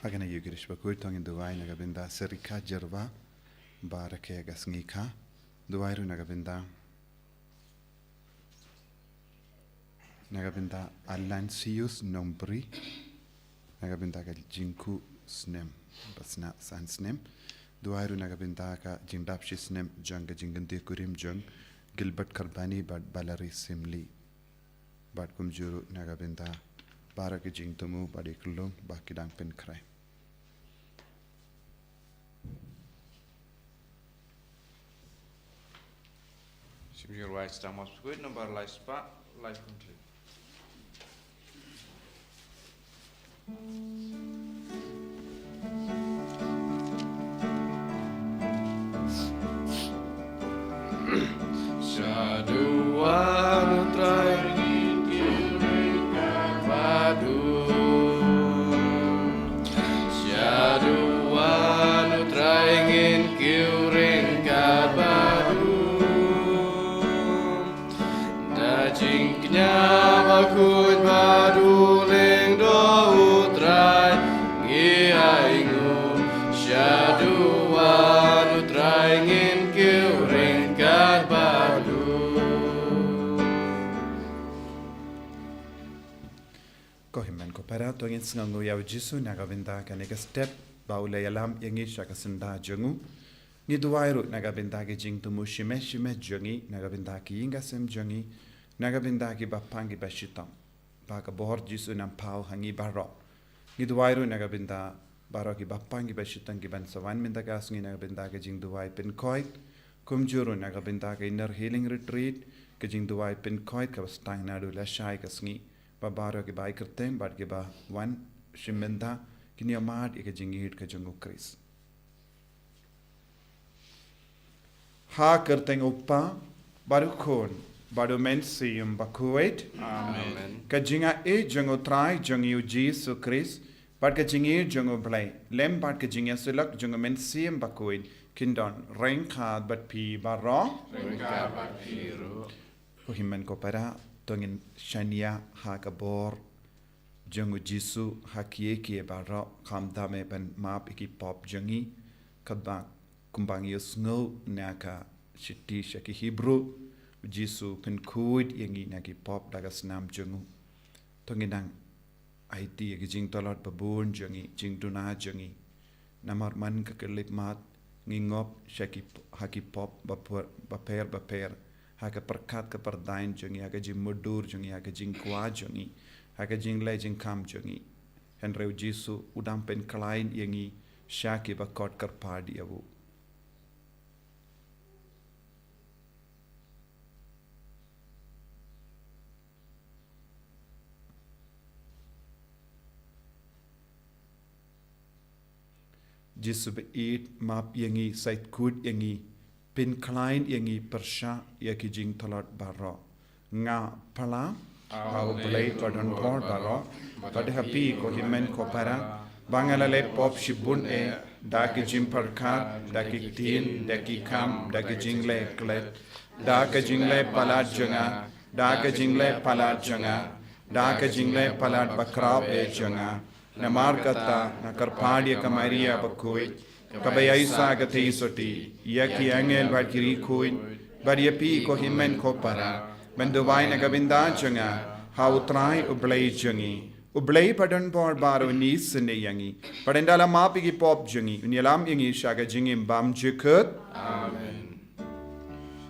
Agana yugirish Bakhuid tongin duwai nagabinda serika jerva barake Sngi ka duwairu nagabinda alansius nombri nagabinda ka jinku snem basna san snem duwairu nagabinda ka jingdapshi snem janga jingandi kurim jang Gilbert Karbani bad balari simli bad kumjuru nagabinda barake jingtumu badikulung bakidang pen krai. Your right stem was good, number life spa, life complete. Shaduan traingin kirika padu Shaduan traingin kirika padu Jingnya Bakhuid baduling do utrai ngiaingu syaduan utrai ngin kiuring badu Kohimen ko para tongin sngangu yaw jisu nagabinda kanega step baule yalam yangi shakasenda jangu ni duwairu nagabinda ke jingtumu shime jangi nagabinda ki inga sem jangi nagabinda ki bapangi bashitam baka bohor jisu nam pau hangi baro giduwairu nagabinda baro ki bapangi bashitam ki ban sawan minda kasngi nagabinda ke jing duwai pin koit kumjuru nagabinda ke inner healing retreat ke jing duwai pin koit ka bastang nadu la shai kasngi ba baro ki bai kertem bad ke ba wan shiminda kini amad ke jing hit ka jungu kris ha kerteng uppa baru khon Badu mensium Bakhuid. Amen. Kajinga jungo trai jungu Jesu Christ. Bad kajingi jungo Palei. Lem bad kajinga sulak jungo mensium Bakhuid. Kindon rengkad bat pi baro. Rengkad bat piru. Kuhimen ko para tongin shania hakabor jungo Jesu hakie kie baro kamdame ban map iki pop jungi kadbang kumbang yusngo naka shiti shaki Hebrew. Jisu Bakhuid yangi nagi pop dagas nam jungu tonginang IT yagi jing tolot babun jungi jing duna jungi namar man kakelip mat ngingop shaki haki pop baper haka perkat ke perdain jungi haka jing mudur jungi haka jing kwa jungi haka jing le jing kam jungi henreu Jisu udam pen klain yangi shaki bakot karpadi awu Jisu beid map yangi sait kud yangi pin klein yangi persha yaki jing tolot baro nga pala au Palei padon por baro bad happy ko himen ko para bangalale pop shibun daki jim parkat daki tin daki kam daki jingle klet daki jingle palat janga daki jingle palat janga daki jingle palat bakrab janga Namar kata nakarpadi ka Maria Bakhuid kabayay sa gatay soti yaki angel badkiri kuid badiapi ko himen ko para banduway nagabinda janga hautray ublay jangi ublay padan por baro nis ne yangi padendala mapi ki pop jangi unyalam yangi shaga jingim bam jikut Amen.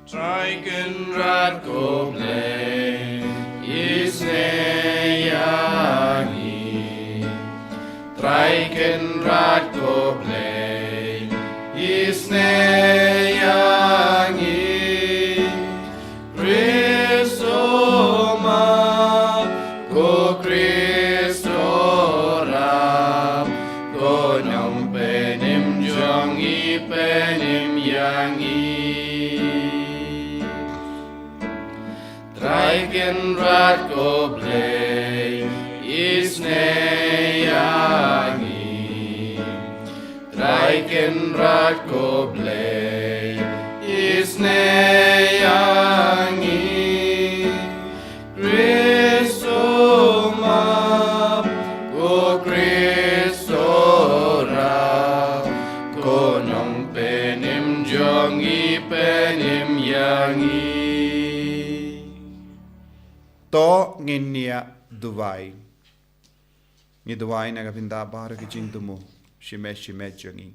Triken rat ko play isne yangi Triken rat ko play isne yangi Kristo ma ko Kristo ram ko nyam penim jangi penim yangi Triken rat ko play isne yangi Triken rat ko play isne yangi Kristo ma ko Kristo duwai. Ni duwai na kabinda bara ki jing tumu shimet jongi.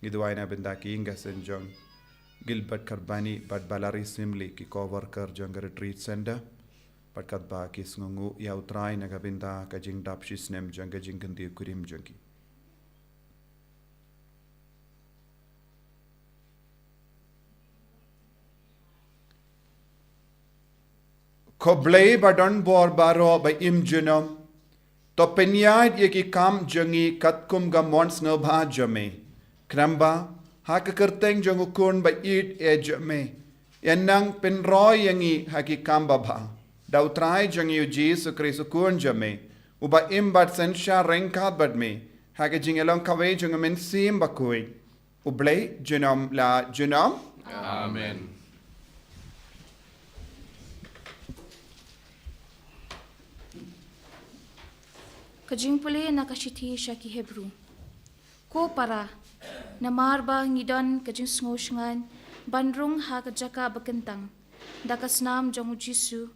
Ni duwai na binda ki inga senjong Gilbert Karbani bad balari simli ki cover kar jong retreat center. Bad kadba ki sngungu ya utrai na kabinda ka jing dap shisnem jong ka jing kandi kurim jongi. Koblei badon bor baro ba im junom to penyad ye ki kam jongi katkum ga mons no bha jome kramba ha ka kerteng jong ukun ba it e jome yanang pen roy yangi ha ki kam ba bha dau trai jongi Jesus Christ ukun jome uba im bat sensha renka bad me ha ka jingelong kawe jong men sim Bakhuid ublei junom la junom Amen. Kajing pule na kashiti shaki Hebrew. Ko para na marba ngidon kajing sngoshngan bandrung ha kajaka bakentang dakasnam jongu Jisu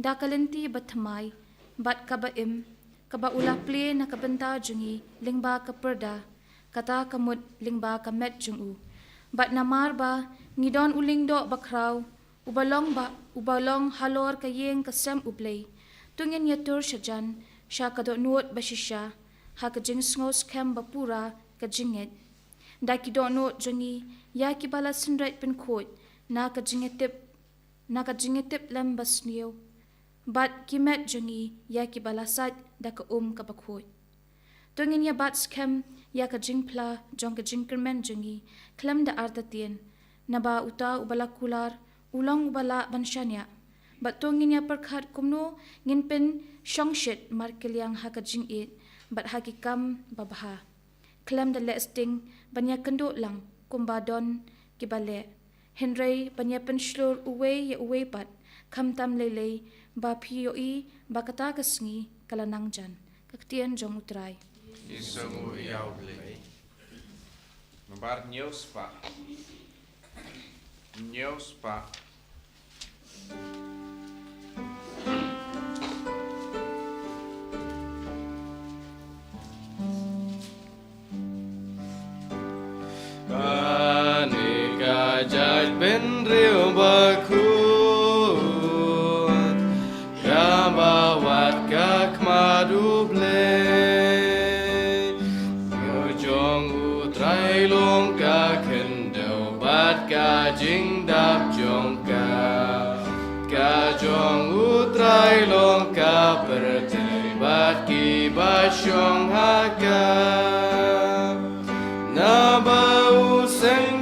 dakalenti bathamai bat kabaim kaba ulaple na kabenta jungi lingba kaperda kata kamut lingba kamet jungu bat na marba ngidon ulingdo bakraw ubalong halor kayeng kasem ublay tungin yatur shajan Sha kadot nuot bashisha, ha kajing sngo's kem bapura kajinget. Da ki dot nuot jungi, ya ki bala sinrait pen kot, na kajingetip lem basniyo. Bat ki met jungi, ya ki bala sat da ka kabakot. Tungin ya bats kem, ya kajing pla, jong kajing kermen jungi, klem da artatien, na ba uta ubala kular, ulang ubala banshanya. Bat tungin ya perkat kumno, ngin pen shongshit markeliang hakajing it bat hakikam babaha klem da lesting banya kenduk lang kumbadon kibale henry banya penslur uwe ya uwe pat kamtam lele ba pioi ba kata kasngi kalanang jan kaktian jong utrai Isangu yauble. Mabar nyospa. Jaj ben real Bakhuid Gabawat kak maduble Yojong utrai long ka kendau bat ka jing dap jong ka jong utrai long ka pertai bat ki basyong haka Nabau Sngi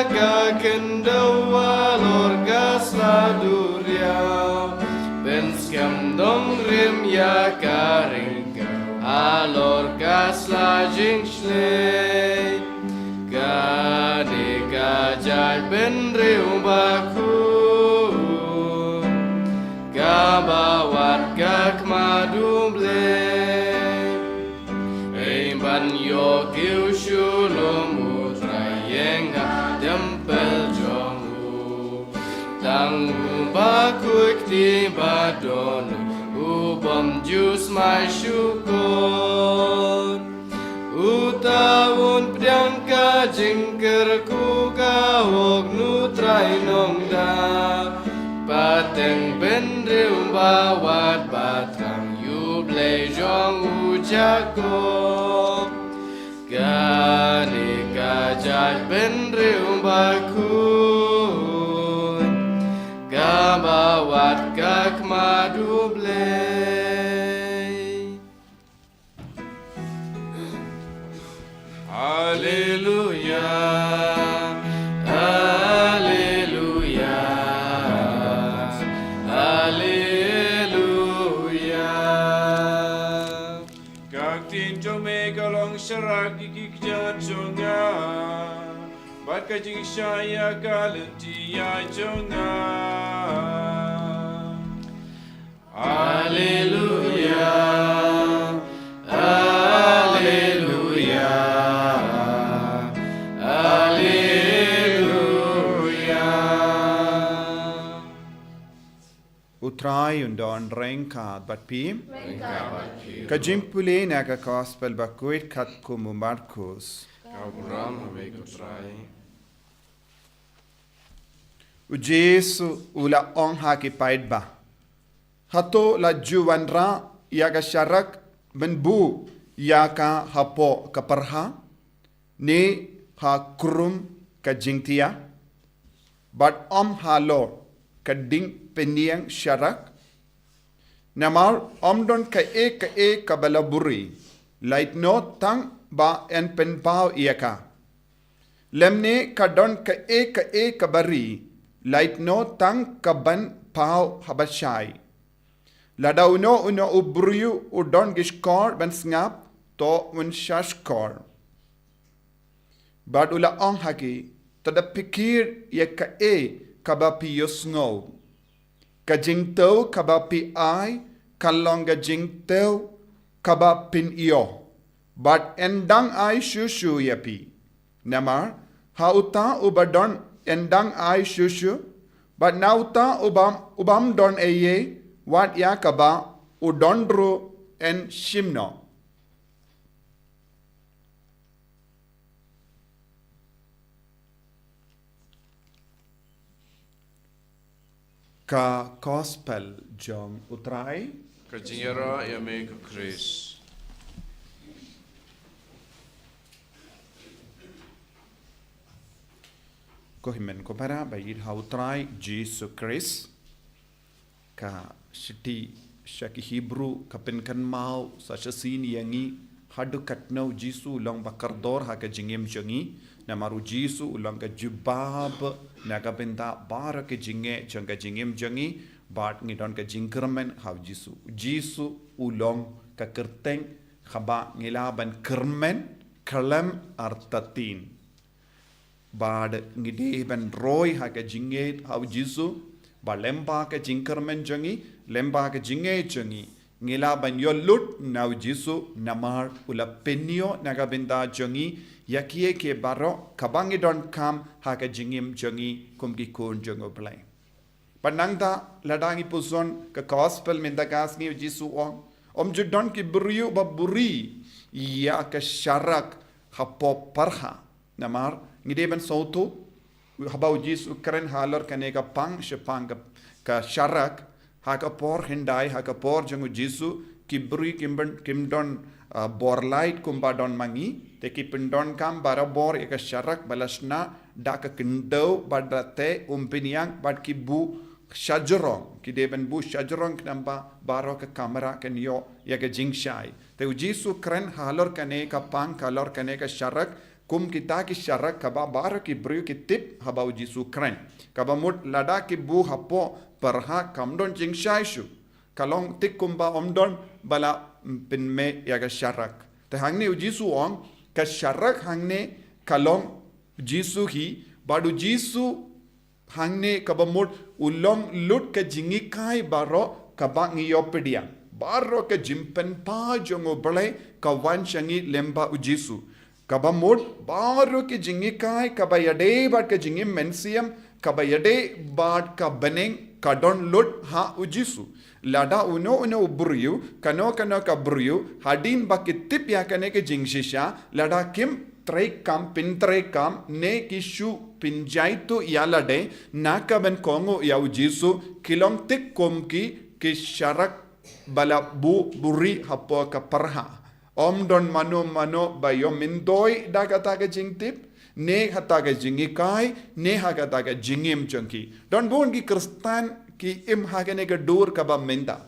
ka kendawa lorga sladuriau benskam dong rim ya karingka alorga slajing shlei gade gajal ben riu Bakhuid gabawat gak maduble ban yo kiu shulum utrayeng tempel jongu tangu Bakhuid ti badonu ubam jus mai syukur utawun pedang ka jingker ku ka hok nutrai nongda pateng ben riu bawat batang yuble jong ujako Gani kajal ben riu Bakhuid Gabawat kak maduble Haleluya Haleluya Haleluya Kak tin jome kalong syarak ikik jonga bat kajing syaya kalenti ya jonga Haleluya Haleluya Haleluya utrai undon rengkat bat pi. Kajim puli naga gospel Bakhuid kat kumu Markus. Kau buram habis utrai. Ujesu ula ong haki paid ba. Hato la juwanra yaga syarak menbu yaka hapo kaparha. Ni ha kurum kajingtia. But halo kading peniang syarak. Namar don ka e kabalaburi. Light no tang ba en penpao iaka. Lemne kadon ka e kabari. Light no tang kaban pao habashai. Ladau no uno ubruyu udon gishkor ben ngap to un shashkor. Bad ula ong haki tada pikir ya ka kabapi yosngo. Kajing tau kabapi ai kalong kajing tau kabapin iyo. Bad endang ai shushu yapi. Namar hauta ubadon endang ai shushu. But nauta ubam don eye wat yakaba udondro en shimno. Ka gospel jong utrai. Kajingira ya make Chris. Ko himen ko para bayid hautrai Jesus Christ. Ka shiti shaki Hebrew kapenkan mau sa sin yangi hadu katno Jesus long bakardor ha ka jingem jangi namaru Jesus long ka jubab naga benda bara ke jinge janga jingem jangi bat ngidon ka jingkermen ha Jesus ulong ka kerteng khaba ngilaban kermen kalam artatin bad ngide ben roy ha ka jinge ha Jesus ba lemba ka jingkermen jangi lemba ka jinge jangi ngila ban yolut nau jisu namar ula penio naga benda jangi yakie ke baro kabangi don kam ha ka jingim jangi kum ki kun jango play panangda ladangi puson ka gospel mendagas ni jisu om judon ki buriu ba buri ya ka syarak hapo parha namar ngide ben sautu habau jisu keren halar kaneka pang shepang ka syarak haka por hindai haka por jangu jisu kibri kimdon borlight kumba don mangi te kipindon kam barabor eka syarak balasna daka kendau badate umpiniang bad kibu shajarong kideben bu shajarong knamba baro ka kamera kenyo yaga jingshai te jisu kren halor kaneka pang kalor kaneka syarak kum kita ki syarak kaba bar ki bru ki tip habau jisu kren kaba mut lada ki bu hapo perha kamdon jing shaishu kalong tik kumba omdon bala pinme yaga syarak te hangne jisu ong ka syarak hangne kalong jisu hi badu jisu hangne kaba mut ulong lut ka jingi kai baro kaba ngiyopedia baro ka jimpen pa jongo bale ka wan shangi lemba ujisu kabamud baru ke jingi kai kabayade bat ke jingi mensiam kabayade bat ka beneng kadon lut ha ujisu lada uno ubruyu kano ka bruyu hadin bakitip ya kane ke jingshisha lada kim trek kam pin trek kam ne kishu pinjaitu yalade nakaben kongo ya ujisu kilong tik komki ki syarak bala buri hapo ka parha Om don mano bayo mindoi daga taga jingtip ne hataga jingikai ne haga taga jingim chunki don bon ki kristan ki im hagane ga dur kaba menda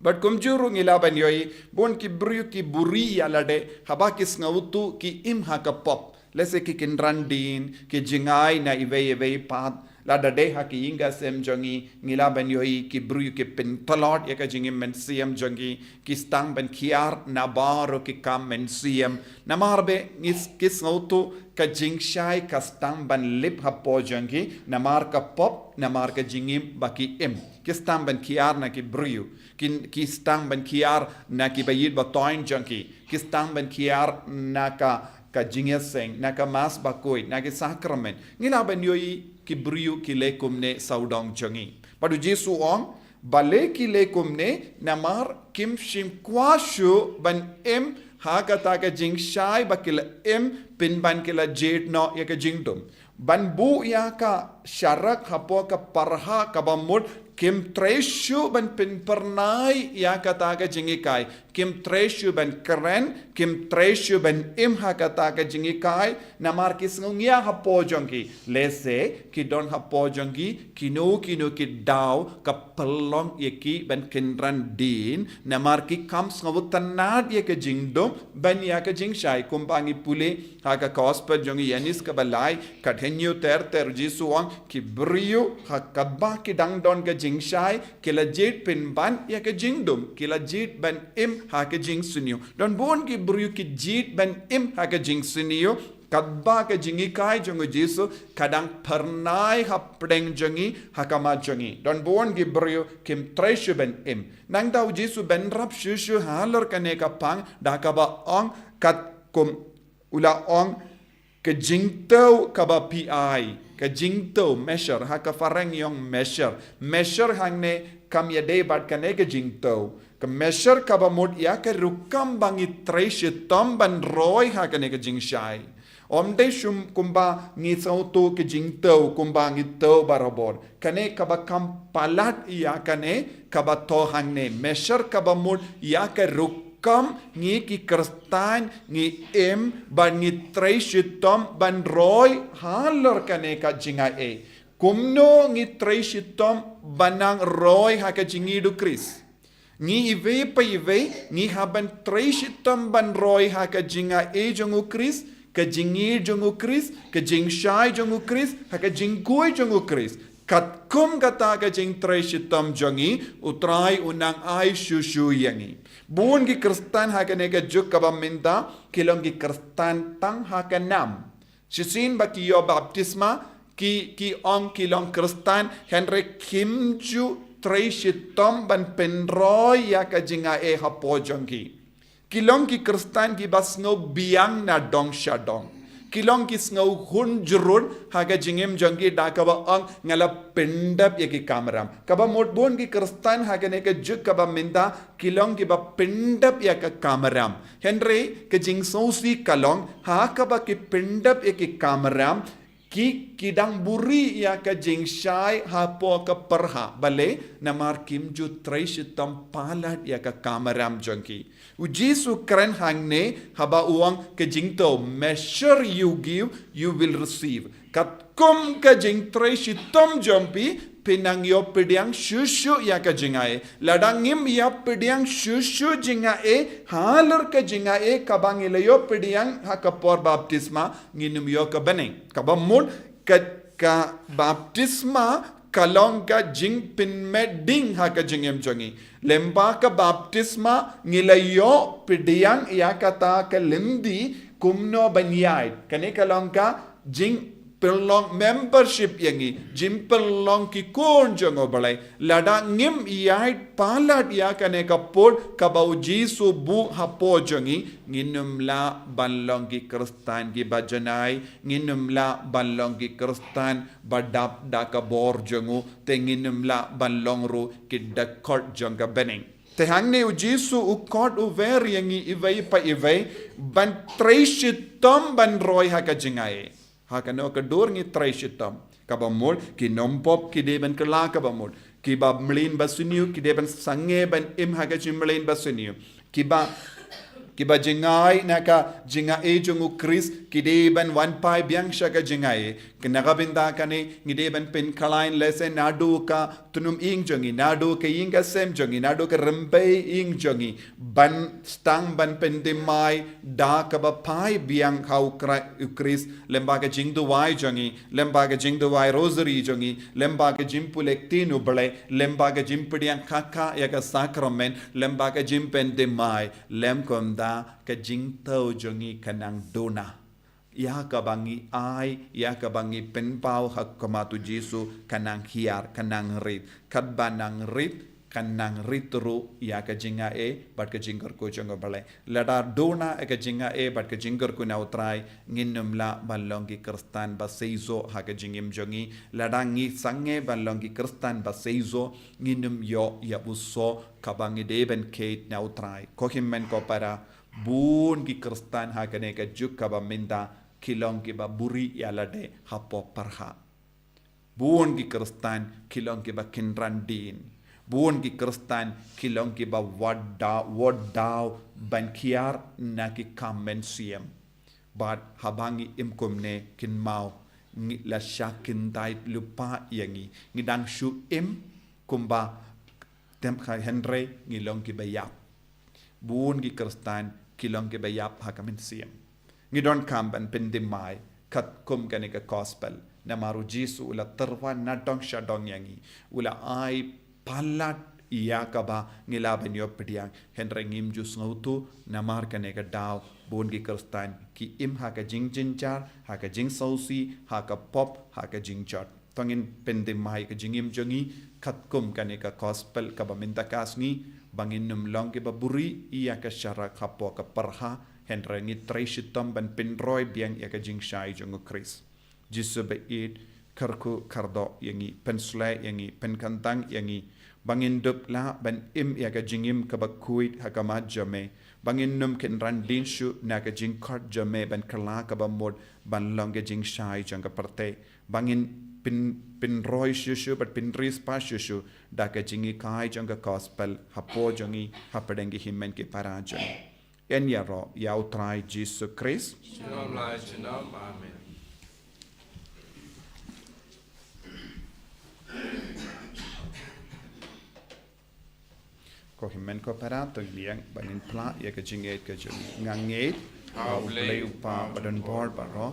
but kumjuru ngilaban yoi bon ki bru ki buri alade haba ki snautu ki im haga pop lese ki kinrandin ki jingai na ive pat lada deha ki inga sem jangi ngilaban yoi ki bru ki pin talot yaka jingim men siam jangi ki stang ben kiar na baro ki kam men siam namarbe ngis kis ngautu ka jingshai ka stang ban lip hapo jangi namar ka pop namar ka jingim baki im ki stang ben kiar na ki bru ki stang ben kiar na ki bayid ba toin jangi ki stang ben kiar na ka jingeseng na ka mas bakoi na ki sakramen ngilaban yoi ki briu ki lekum ne saudong jangi padu jisu ong Bale ki le kumne namar kim shim kwashu ban em hakata ka jing shai bakila em pin ban kila jet no ya ka jingdum. Ban bu ya ka syarak hapo ka parha ka bamud kim treshu ban pin pernai ya kata ka jingikai. Kim treshu ban keren, kim treshu ban im hakata ka jingikai. Namar kisngungia hapo jongi. Lese ki don hapo jongi kino ki daw ka pelong yaki ban kinran din. Namar ki kam sngavutanad ya ka jingdum ban ya ka jingshai kumpangi pule haka gospel jongi yanis ka balai kathenyu ter jisuang ki brio hakabba ki dangdon ka jingshai kila jit pin ban ya ka jingdum kila jit ban im haka jing sunyo don bon ki brio ki jit ban im haka jing sunyo kadba ka jingi kai jongo jisu kadang pernai hapdeng jongi hakama jongi don bon ki brio kim treshu ben im nang daw jisu ben rap shushu halor kane ka pang dakaba ong kat kum ula ong ke jingtau kaba PI ke jingtau measure ha ka farang yong measure hang ne kam ya de bat kane ke jingtau ke measure kaba mod ya ke rukam bangi tresh tom ban roy ha kane ke jingshai om de shum kumba ngi sauto ke jingtau kumba ngi tau barabor kane kaba kam palat ya kane kaba to hang ne measure kaba mod ya ke kam ngi ki kristan ngi em ban ngi treshitom ban roy halor kane ka jinga e kumno ngi treshitom banang roy ha ka jingi du kris ngi ive pa ive ngi haban treshitom ban roy ha ka jinga e jongu kris ka jingi jongu kris ka jing shai jongu kris ha ka jingkoi jongu kris kat kum kata ka jing treshitom jongi utrai unang ai shushu yangi buon ki kristan hakane ka juk kaba minta kilong ki kristan tang hakanam sisin ba ki yo baptisma ki ong kilong kristan henry kimju treshitom ban penroy ya ka jinga e hapojong kilong ki kristan ki basno biang na dong shadong kilong ki sngaw hun jurun haga jingem jongi da kaba ang ngala pendap yaki kamram kaba modbon ki kristan haga ne ka juk kaba minda kilong ki ba pendap yaka kamram henry ke jing sosi kalong ha kaba ki pendap yaki kamram ki kidang buri ya ka jing shai ha po ka perha bale namar kim ju treshitam palat ya ka kamaram jongi ujisu kren hangne haba uang ke jing to measure you give you will receive kat kum ka jing treshitam jompi pinang yo pediang shushu ya ka jingae ladangim ya pediang shushu jingae halar ka jingae kabang ilayo pediang hakapor baptisma nginum yo ka beneng kabamud ka baptisma kalong ka jing pin meding haka jingem jongi lemba ka baptisma ngilayo pediang ya kata ka lendi kumno banyai kane kalong ka jing pelong membership yangi jim pelong ki kon jongo balai lada ngim yait palat ya kane kapod kabau jisu bu hapo jongi nginum la banlong ki kristan ki bajanai nginum la banlong ki kristan badap da ka bor jongo tenginum la banlong ru ki dakot jonga beneng te hangne u jisu u kod u ver yangi ivai pa ivai ban treshitom ban roy haka jingai hakano kadur ngi treshitam kabamul ki nompop ki deben kala kabamul ki ba mlin basuniu ki deben sange ban im haga jimlin basuniu ki ba jingai naka jinga e jungu kris ki deben wan pai biang shaka jingai kinagabinda kane ngi deben pin kalain lese nadu ka tunum ing jongi nadu ke inga sem jongi nadu ke rempe ing jongi ban stang ban pendimai da ka ba pai biang hau kris lemba ke jingdu wai jongi lemba ke jingdu wai rosary jongi lemba ke jimpulek tinu bale lemba ke jimpidiang kaka ya ka sacrament lemba ke jimpendimai lem komda ke jingtau jongi kanang dona ya kabangi ai ya kabangi penpau hakkamatu jisu kanang hiar kanang rit kadbanang rit kanang ritru ya ka jinga e bat ka jingkar ko jongo balai lada dona e ka jinga e bat ka jingkar ko na utrai nginum la balongi kristan ba seizo ha ka jingim jongi lada ngi sange balongi kristan ba seizo nginum yo ya buso kabangi deben kate na utrai ko himmen ko para bun ki kristan ha ka ne ka juk ka ba minda kilong ki ba buri ya lade hapo parha bun ki kristan kilong ki ba kinrandin buon ki kristan kilong ki ba wadaw bankiar na ki kamen siem but habangi imkumne kin mau ngi la shakin dai lupa yangi ngidang shu im kumba tem kha henry ngilong ki ba yap buon ki kristan kilong ki ba yap ha kamen siem ngidon kam ban pendimai kat kum kane ka gospel na maru jisu ula terwa na dong shadong yangi ula ai palat iya kaba ngilaban yo pediang henry ngim jus ngautu namar kane ka daw bon gi kristan ki im ha ka jing jinjar ha ka jing sausi ha ka pop ha ka jing jot tongin pendem mai ka jingim jongi khat kum kane ka gospel ka ba minta kasngi bangin num long ke baburi iya ka shara khapo ka parha henry ngi treshitom ban pinroy biang ya ka jing shai jongo kris jisu be it karku kardo yangi pensle yangi penkantang yangi bangin dup la ban im ya ka jingim ka Bakhuid ha ka ma jame bangin num ken ran din shu na ka jing kart jame ban kala ka ba mod ban long ka jing shai jang ka parte bangin pin roy shu but pin ris pa shu da ka jingi kai jang ka gospel ha po jangi ha padengi himmen ki paraja en ya ro ya utrai Jesus Christ Shalom lai shalom amen. ko himmen ko parato liang banin pla ya ka jinget ka jung nganget au play upa badan bor baro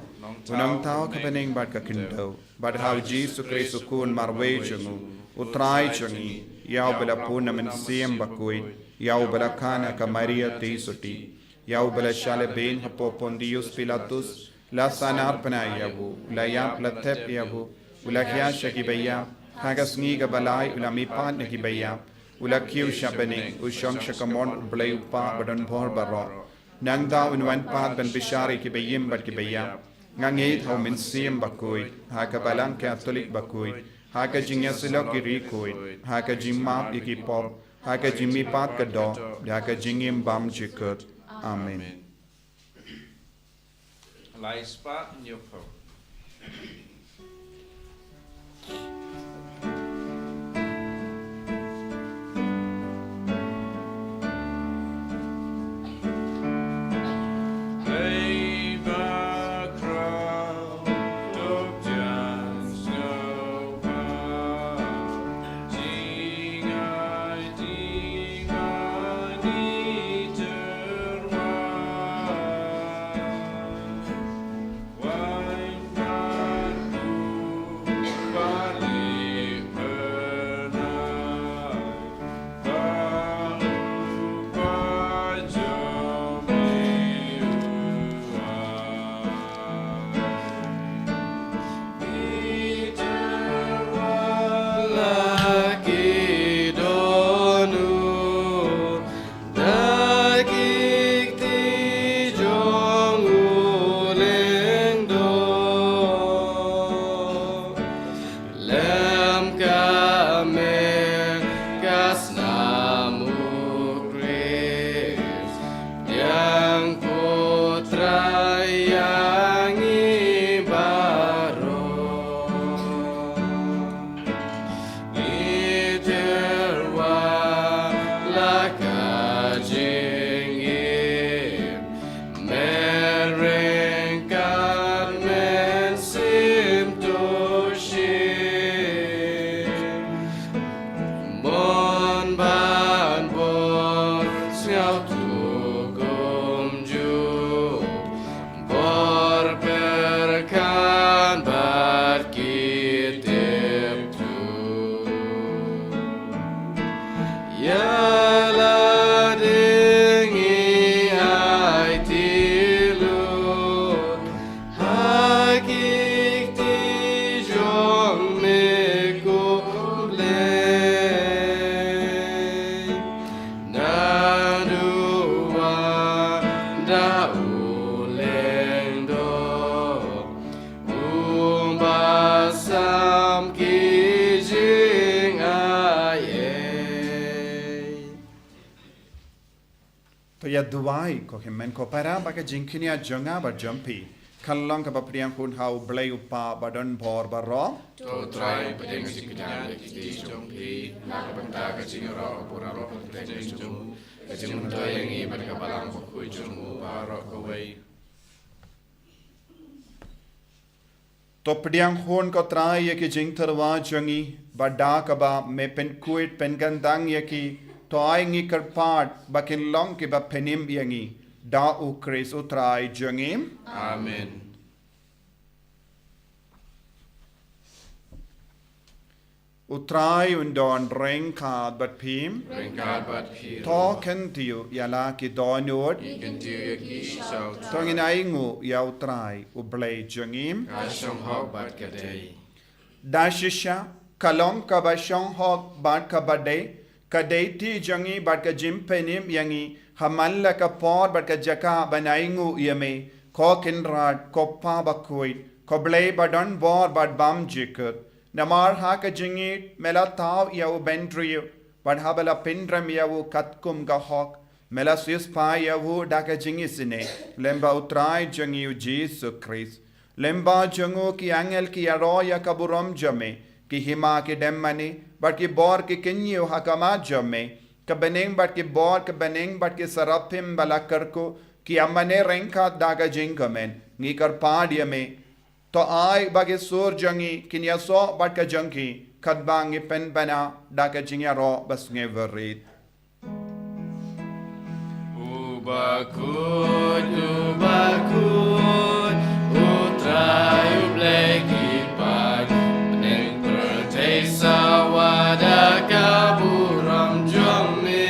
unang tao ka bening bat ka kindo but how Jesus Christ kun marwe jungu utrai jungi yau bela puna men siem Bakhuid yau bela kana ka Maria te suti yau bela shale ben hapo pondius Pilatus la sanar pana yabu la ya platep yabu ula kya shaki baya haga sngi ka balai ula mi pan ki baya ulakiu shabani ushong shakamon blay pa badan bor baro nang da unwan pa ban bishari ki bayim bat ki baya ngangit how min sim Bakhuid ha ka balang Catholic Bakhuid ha ka jingya silo ki rikoid ha ka jimap ki pop ha ka jimmi pat ka do ha ka jingim bam jikut amen Lai spa nyoko. duai ko himen ko para baka jingkinia jonga ba jumpi kallang ka bapriang kun hau blai upa badon bor baro To try pedeng siknya di jompi nak benda kecing ro pura ro pedeng jom kecing to yang i mereka balang Bakhuid jomu baro kawai to pediang hun ko trai ye ki jing tharwa jongi bada ka ba me pen kuit pen gandang ye ki to ai ngi karpat bakin long ki ba penim yangi da u kris u trai jongi Amen Utrai undon reng ka bat pim Ringkat bat hir to ken tiu yala ki donod Ikan tiu yaki shau tongin ai ngu ya utrai u blai jongim Kashong hok bat kadei dashisha kalong ka ba shong hok bat ka badai ka dei ti jongi bat ka jim penim yangi hamalla ka por bat ka jaka banai ngu yame ko kin rat ko pa Bakhuid ko blai badon bor bat bam jikut Namar ha ka jingit mela taw yaw bendriyo bad habala pindram yaw katkum ka hok mela sis pa yaw da ka jingisine lemba utrai jangiu Jesus Christ lemba jangu ki angel ki aro ya kaburam jame ki hima ki demmani bad ki bor ki kinyu hakama jame ka beneng bad ki bor ka beneng bad ki sarapim bala karko ki amane renka da ka jingamen ngi kar paadiyame to ai bagi sur jangi kinya so bat ka jangi kadbangi pen bana da ka jingya ro bas nge verit Bakhuid utrai ubleki pai Neng pertei sawada kaburam jomi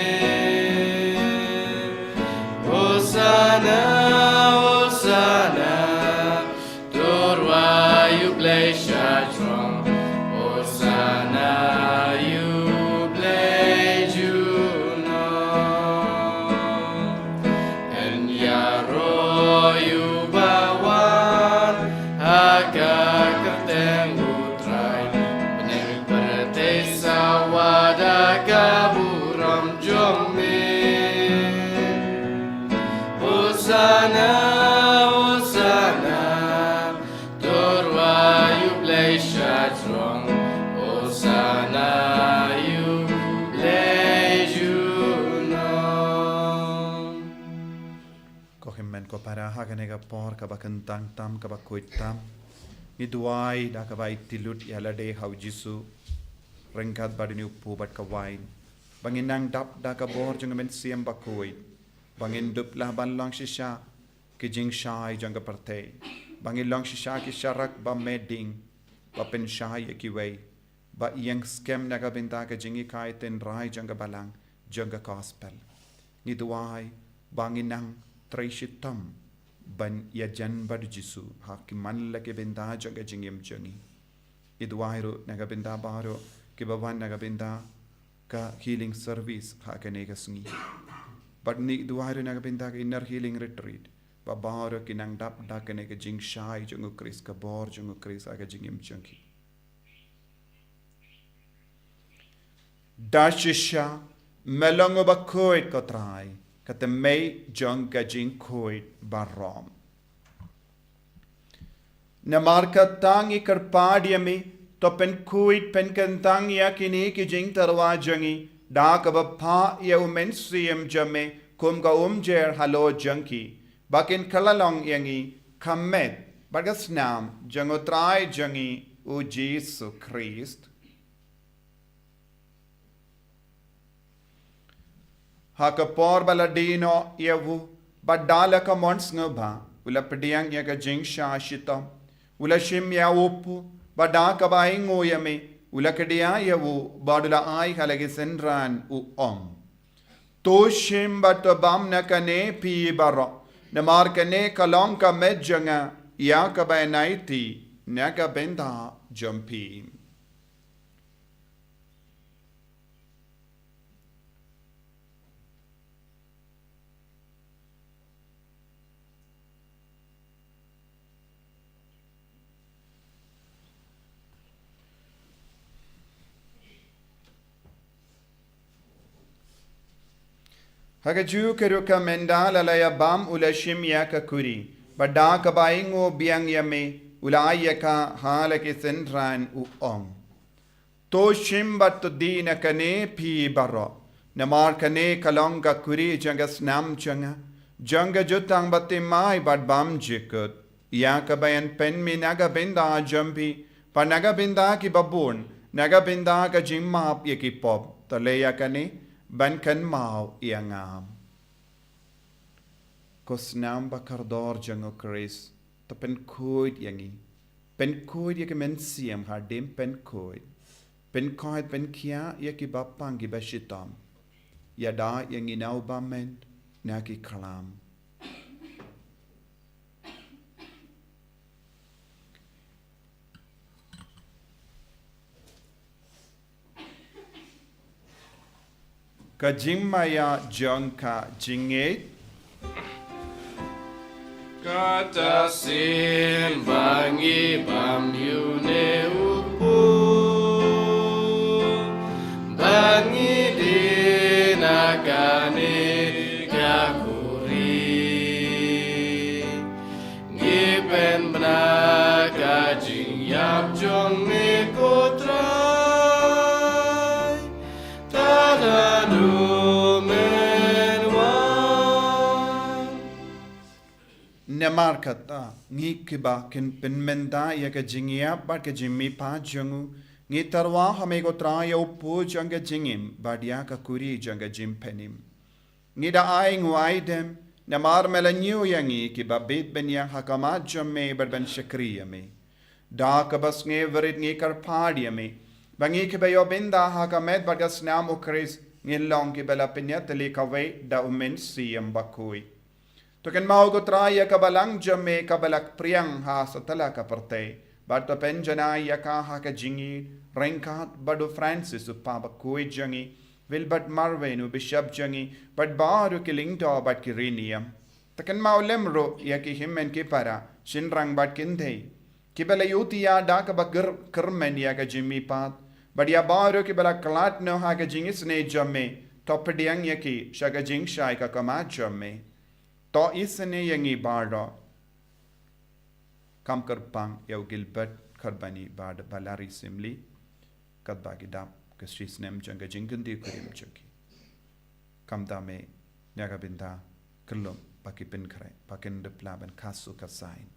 Hosana Hosana Turwa you play shatrong Hosana you play juno And yaro you bawan Haka kerteng utrai Beneng pertei sawada kaburam jomi Hosana Hosana Turwa you play shatrong Hosana you play juno ko himmen ko para ha ka nega por ka bakantang tam ka Bakhuid tam ni duai da ka bai tilut yala de hau jisu rengkat badini upu bat ka wain bangin nang dap da ka bor jung men siam Bakhuid bangin dup la ban lang shisha ki jing shai jang ka partei bangin lang shisha ki sharak ba meding ba pen shai ki wei ba yang skem na ka binta ka jingi kai ten rai jang ka balang jang ka gospel ni duai bangin nang traishitam ban ya jan bad jisu ha ki man la ke binta jang ka jingim jangi ni duai ro na ka binta baro ki ba wan na ka binta ka healing service ha ka ne ka sngi but ni duai ro na ka binta ka inner healing retreat ba baro ki nang dap da ka ne ka jing shai jang Chris ka bor jang Chris aga jingim jangi dashisha melongo Bakhuid ko trai kata mei jong ka jing Bakhuid barom na marka tangi karpadiami to pen Bakhuid pen kantang ya kini ki jing tarwa jangi da ka ba pha ya umen siem jame kum ka jer halo janki bakin kalalong yangi kamet bagas nam jango trai jangi u Jesus Christ haka por baladino yavu badala ka mons ngba ula pediang ya ka jing shashita ula shim ya upu badaka ba ingo yame ula kedia yavu badula ai halage senran u to shim bat bam na kane pi baro na mar kane kalong ka medjanga ya ka ba naiti na ka benda jumpi Hagaju keruka menda lalaya bam ulashim ya kakuri. Bada kabaingo biang yame ulaya ka halake sentran uong. To shimbat to dina kane pi baro. Namar kane kalonga kuri janga snam changa. Janga jutang batimai bad bam jikut. Ya kabayan pen mi naga binda jampi. Pa naga binda ki babun. Naga binda ka jimmap yaki pop. Talaya kane ban kan mau iangam. Kosnam bakardor jango Chris. To pen koid yangi. Pen koid yaki men siam hardim pen koid. Pen koid pen kia yaki bapangi bashitam. Yada yangi nau bamen naki kalam. Kajimaya jongka jinget. Kata sin bangi bam yune upu bangi dinakane kakuri ngipen benaka jing yap jong me kotrai tadadu Namarkata ngi kiba kin penmenda ya ka jingia ba ka jimmi pa jangu ngi tarwa hame go tra yo pu janga jingim badia ka kuri janga jim penim ngi da ai nguai dem namar melanyu yangi kiba bit ben ya hakama jamme ben shakriya me da ka bas nge verit ngi kar padi me bangi kiba yo binda hakamet bagas nam ukris ngi long kibela penya tele kawe da umen siyam bakui Token mau go traya kabalang jame kabalak priang ha satala ka parte. Bato penjana yaka ha ka jingi renkat bado Francis upaba koi jangi Wilbert Marvin bishop jangi but baru killing to bat kirinium. Token mau lemro yaki himmen kipara shinrang bat kinthe. Kibela yutia daka bakir kermen yaka jimmy pat. But ya baru kibela kalat no ha ka jingis ne jame topediang yaki shaga jing shai ka kama jame. To isane yangi bardo kam karpang yau Gilbert karbani bard balari simli kadbagi dap kasris nem janga jingandi kurim chaki kam dame nyaga binda kerlum paki pin krai pakin de plaban kasu kasain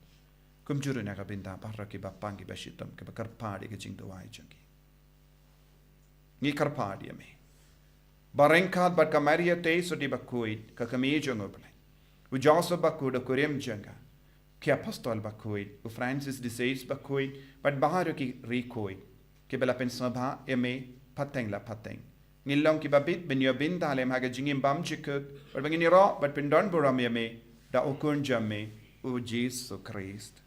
kum juru nyaga binda paraki bapangi bashitam ke karpadi ke jing dawai chaki ni karpadi me barengkat bat kamaria te sodi Bakhuid ka kami jongo Ujaso Bakhuid kurim janga. Ki apostol Bakhuid, u Francis de Sales Bakhuid, but baharu ki rikoid. Ki bela pensabha eme pateng la pateng. Ngilong ki babit ben yo bin dalem haga jingim bam jikut, but bangini ro but pindon buram eme da ukun jamme u Jesus Christ.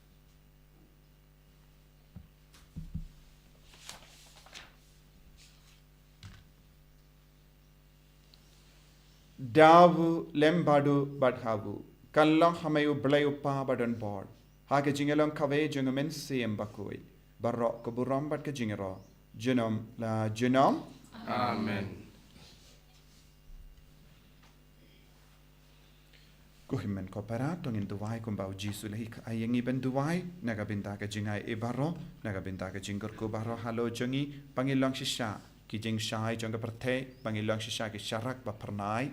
Davu lembadu badhavu. Kallang hamayu blayu pa badan board. Hake jingelong kave jungamen siem Bakhuid. Barok kaburam bad ka jingero. Genom la genom. Amen. Kuhimen koperato ngin duwai kumbau jisu lahi ayengi ben duwai naga binta ka jingai e baro naga binta ka jingker ko baro halo jangi pangilong shisha ki jing shai janga perte pangilong shisha ki sharak ba pernai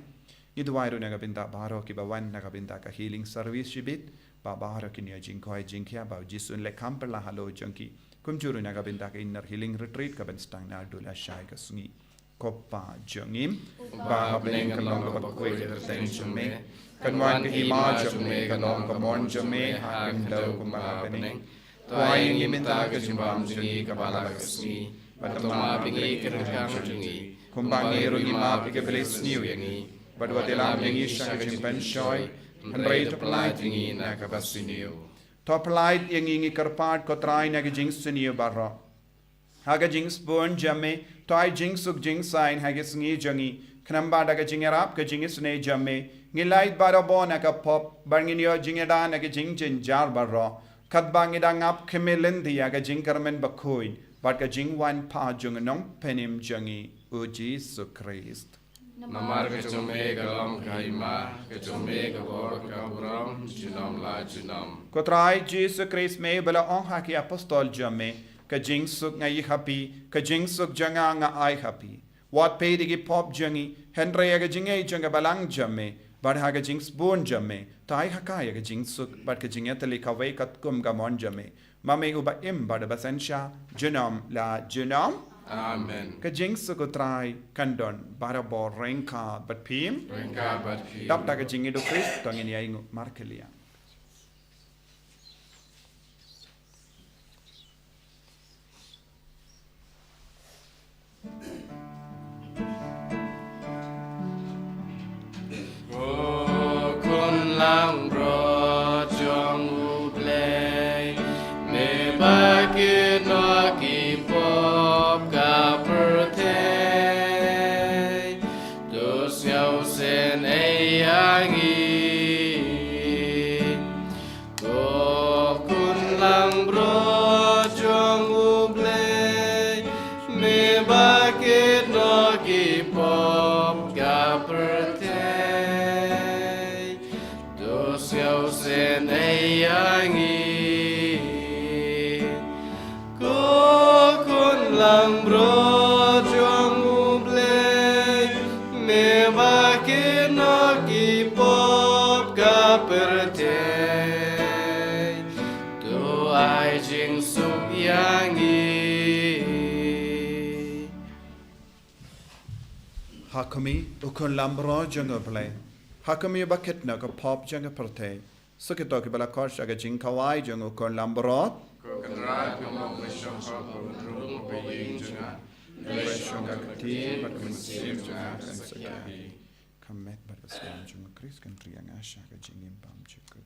Iduwai ru naga binta baro ki bawan naga binta ka healing service shibit ba baro ki niya jingkoi jingkia ba jisun le kamper la halo jangki kumjuru naga binta ka inner healing retreat ka ben stang na dula shai ka sungi kopa jangim ba habling kalong ka Bakhuid terteng jume kanwan ka hima jume kalong ka mon jume hakim daw kumba beneng tuaing iminta ka jimbam jungi kabala ka sungi batama pingi kirkang jungi kumbangi ru ima pikebelis niu yangi Badwa telam yangi shaka jimpen shoy Henry to Palei yangi naka basiniu To Palei yangi ngi karpat kotrai naka jing siniu barro Haga jing spoon jamme To ai jing suk jing sign haga sngi jangi Knamba daga jing arap ka jing sne jamme Ngi light baro bo naka pop Barngin yo jing eda naka jing jin jar barro Kadbangi da ngap kemelindi haga jing karmen Bakhuid Bat ka jing wan pa jung nong penim jangi U Jesus Christ Namar ke cumi galam kaima, ke cumi ke bor ke buram, junam la junam. Kotrai Jesus Christ me bela on haki apostol jame, ka jing suk nga happy, ka jing suk janga nga ai happy. Wat pe digi pop jangi, Henry aga jinge janga balang jame, bad haga jings bon jame, tai hakai aga jing suk, bad ka jingetali ka way kat kum gamon jame. Mame uba im bad basensha, junam la junam. Amen. Ka jing suk utrai kandon, bada bo renka bat pim, Ringka badhi. tap ta ka jingi do Christ, tongin ya ingu markelia. O kun lang bro jong u play, me bagi no ki pop ka pertay, dos yau sen ay angi. O kun lang bro jong u play, me bagi no ki pop ka pertay, dos yau sen ay angi. Ko kun lang bro jong u play, me bagi no ki pop ka pertay, do ai jing suk yangi. Hakami ukun lambro janga play. Hakami bakit na ka pop janga perte. Sukito ki bala kosh aga jing kawai janga ukun lambro. Ko kanra ko mo mission ko rung pe ying janga. Mission ka kati bat kun sim janga kan sakya. sakya. Kamet bat baswan janga Chris kan triang asha ka jingim pam chiku.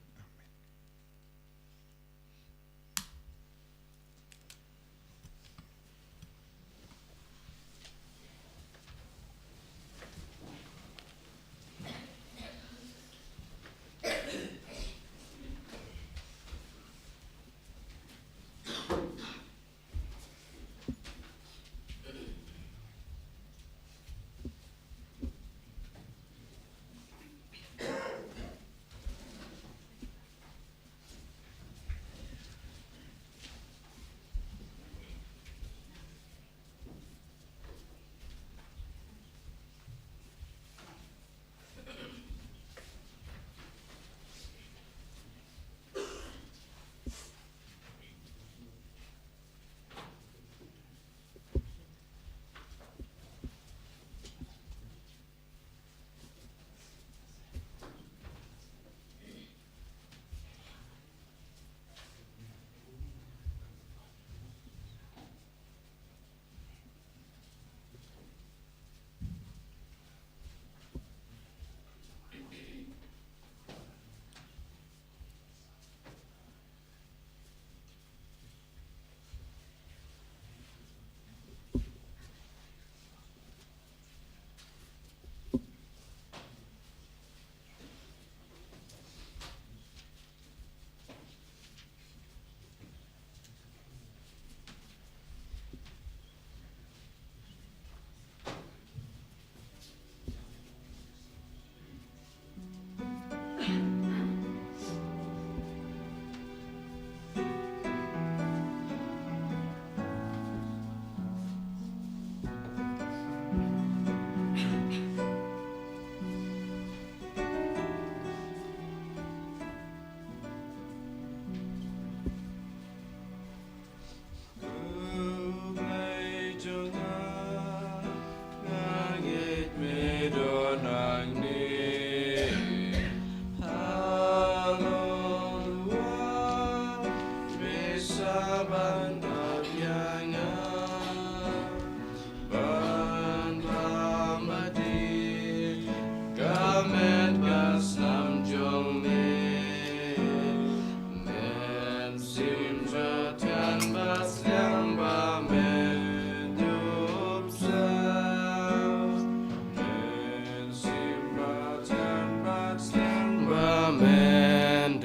Amen.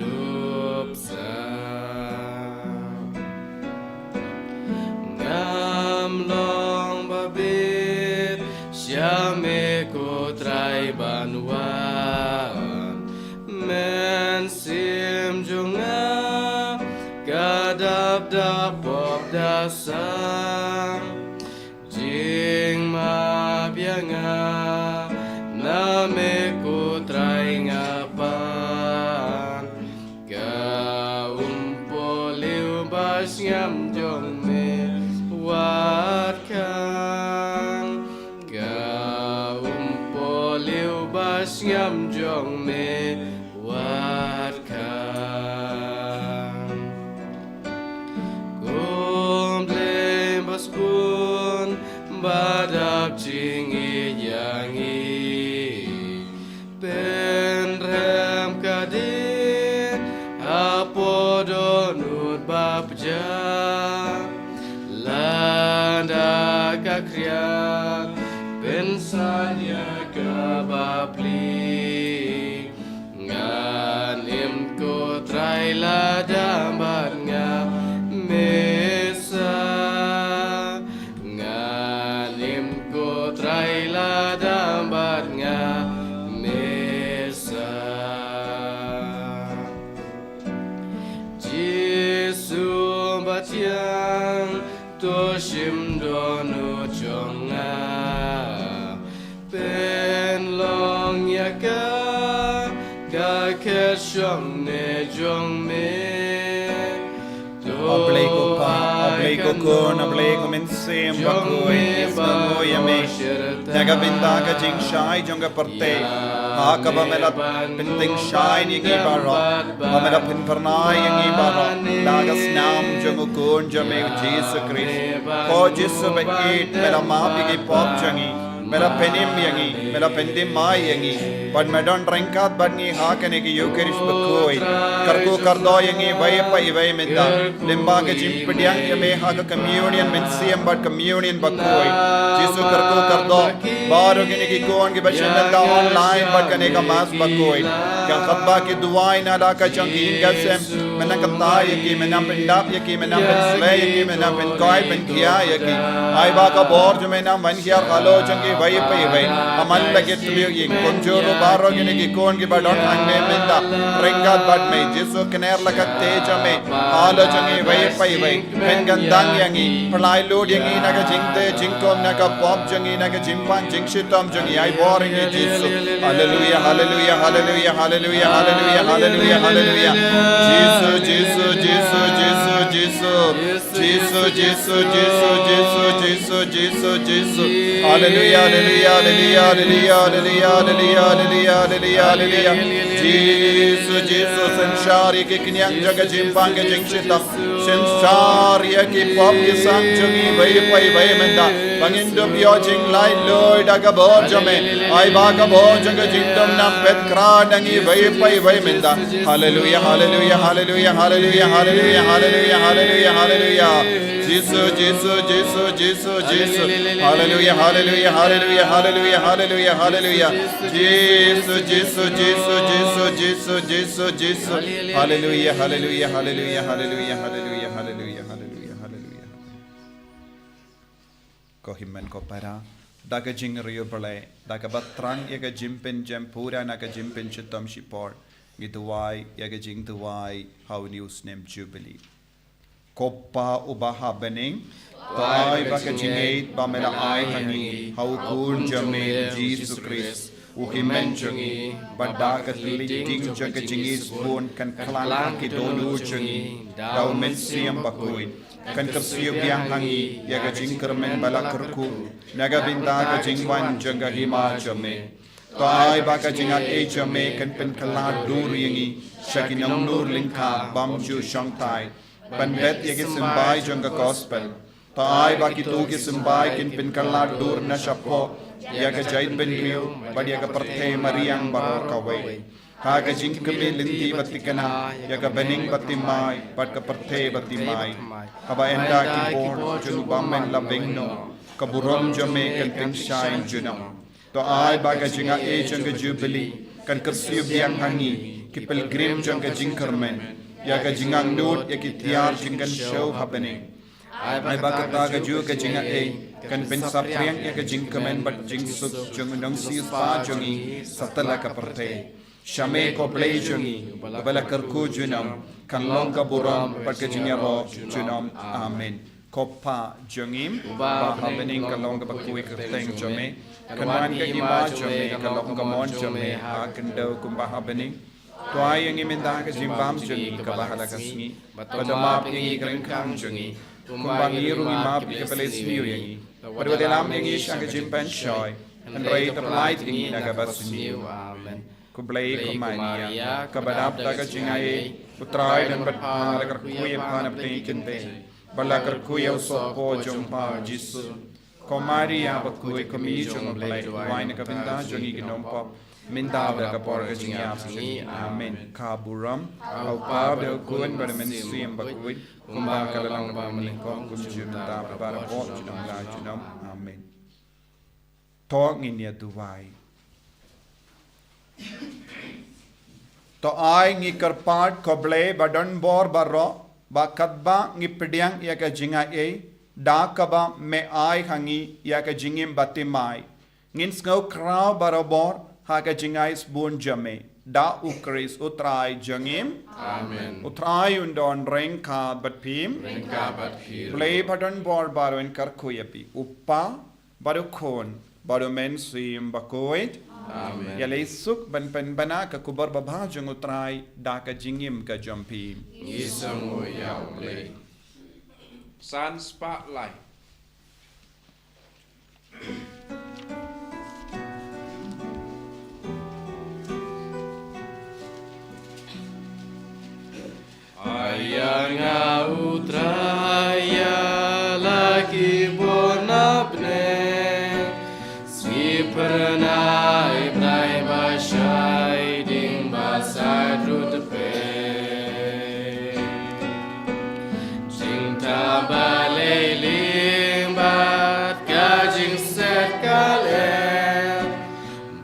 banwan men sim junga kadap dapop dasang jing ma bianga na me ku trai ngapan ka poliu bas ngam jong me wat kan ka poliu bas ngam jong me wat kan kumble bas pun badap jingi yangi penrem kadin apodonut babja landa kakrian pensanya kabapli nganim ko trai ladambat nga mesa nganim ko trai ladambat nga mesa Jesu batiang to shim donu chonga pen long yaka ka keshong ne jong me Ablay ko pa, ablay ko kun, ablay ko minsim, Bakhuid, Sngi me. Naga binda ka jing shai jonga parte. Haka ba mela pinting shai ni gibaro. Ba mela pinpernai ni gibaro. Naga snam jonga kun jame Jesus Christ. Ko Jesus be eat mela maapi ki pop jangi. Mela penim yangi, mela pendim mai yangi. But me don't drink out but ni hakane ki Eucharist Bakhuid. Karko kardo yangi vai pai vai menda. Limba ke jimpdiang yame haga communion mensiam but communion Bakhuid. Jesu karko kardo. Baro kini ki kon ki bachanda da online but kane ka mas Bakhuid. Kya khatba ki duai na da ka changi gasem. Mena kata yaki mena pendap yaki mena penslay yaki mena penkoi penkia yaki. Ai ba ka bor jo mena man kiya khalo changi vai pai vai. Amal lage tuliyo ying konjoro baro kini ki kon ki badon angme menda. Ringat bad me Jesu kener lakat teja me. Halo changi vai pai vai. Pen gandang yangi. Palei lod yangi naga jingte jingkom naga pop jangi naga jimpan jingshitam jangi. Ai boring ye Jesu. Hallelujah, hallelujah, hallelujah, hallelujah, hallelujah, hallelujah, hallelujah. Jesus, Jesus, Jesus, Jesus, Jesus, Jesus, Jesus, Jesus, Jesus, Jesus, Jesus. Hallelujah, hallelujah, hallelujah, hallelujah, hallelujah, hallelujah, hallelujah, hallelujah. Jesus, Jesus, संसार के किन्यां जगह जिम्पांग के जिंगशिता संसार की पॉप के संग जगी वही पई वही मंदा बंगिंदो बियो जिंग लाई लोय डगा बोर जमे आई बागा बोर जगह जिंगदम नाम पेट क्रा डंगी वही पई वही मंदा hallelujah hallelujah hallelujah hallelujah hallelujah hallelujah hallelujah hallelujah Jesus, Jesus, Jesus, Jesus, Jesus. Hallelujah, hallelujah, hallelujah, hallelujah, hallelujah, hallelujah. Jesus, Jesus, Jesus, Jesus, Jesus, Jesus, Jesus. Hallelujah, hallelujah, hallelujah, hallelujah, hallelujah, hallelujah, hallelujah, hallelujah. Ko himmen ko para. Daga jing rio Palei. Daga batrang yaga jimpin jampura naga jimpin chitam shipor. Gituwai yaga jing tuwai how news name Jubilee. Koppa ubaha bening tai bakajingate bamela ai hani how cool jame Jesus Christ ukimen jangi badakat liting jagajingis pun kan klan ki dolu jangi dau mensiam Bakhuid kan kapsiyo biang hangi yaga jingkermen balakerku naga binda ka jingwan janga hima jame tai bakajingat e jame kan pen kala dur yangi shakinam nur lingka bamju shangtai Panbet yagi simbai jonga gospel. Tai baki tu ki simbai kin pin kalat dur na shapo. Yaga jait ben riu, bad yaga parthe mariang baro kawai. Haga jingkami linti batikana, yaga bening batimai, bad ka parthe batimai. Haba enda ki bor junubamen labingno, kaburom jame kan pin shine junam. To ai baga jinga e jonga Jubilee, kan kersiu biang hangi, ki pilgrim jonga jingkermen. Yaga jingang dud yaki tiar jingan show happening. ai bakata ka ju ka jinga kan pen sapriang ya ka jing kamen bat jing suk jung nang si spa jungi satala ka parte shame ko play jungi bala karku junam kan long ka buram pat ka jinga ro junam amen kopa jungim ba happening ka long ka bakui ka teng jome kan wan ka ima jome ka long ka mon jome ha kan do kum ba happening Tuai yang iminda ka jimbam jungi ka bahala ka sngi padamap yang ikreng kang jungi kumbang irung imap ka palesniyo yang Pada dalam yang isang ka jimpan shoy and ray the light yang naga basniyo amen kublay kumania kabadap daga jingai putrai dan berpala kerkuya panap kente bala kerkuya sopo jumpa jisu komaria bakui komi jung blay wain ka binda jungi ginompa minta daga por ka jingap singi amen kaburam au pa de kun bermen siem bakui kumbang kalalang ba meningkong kumjumta para po junam la junam amen to nginia duwai to ai ngi karpat koble badan bor barro ba kadba ngi pidyang ya ka jinga da kaba me ai hangi ya ka jingim batimai ngin skau kraw barobor ha ka jingais bun jame da ukris utrai jangim amen utrai undon rengka batpim play badan bor baro en karkuyapi uppa baru kon baru men sim Bakhuid amen ya leisuk ban pen bana ka kubar babha jang utrai da ka jingim ka jampi isang ya play Sun Spotlight. Ayanga utraya lagi bonapne si pernai prai bashai ding basai rutpe cinta balai limbat kajing sekale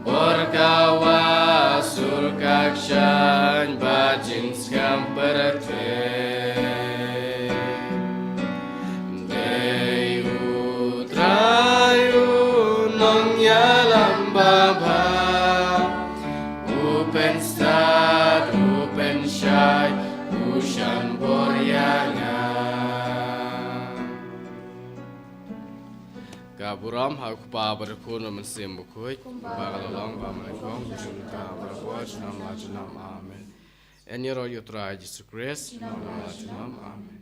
berkawa surkakshan bajing skamperate Taïew trayu nong yalam baba Open start, open shy, ushan boryanga Kaburam hakpa berkun mensim Bakhuid Bagalalong bamalekong Junta berbuat nam lajunam amen En yero yutra Jesus Christ nam lajunam amen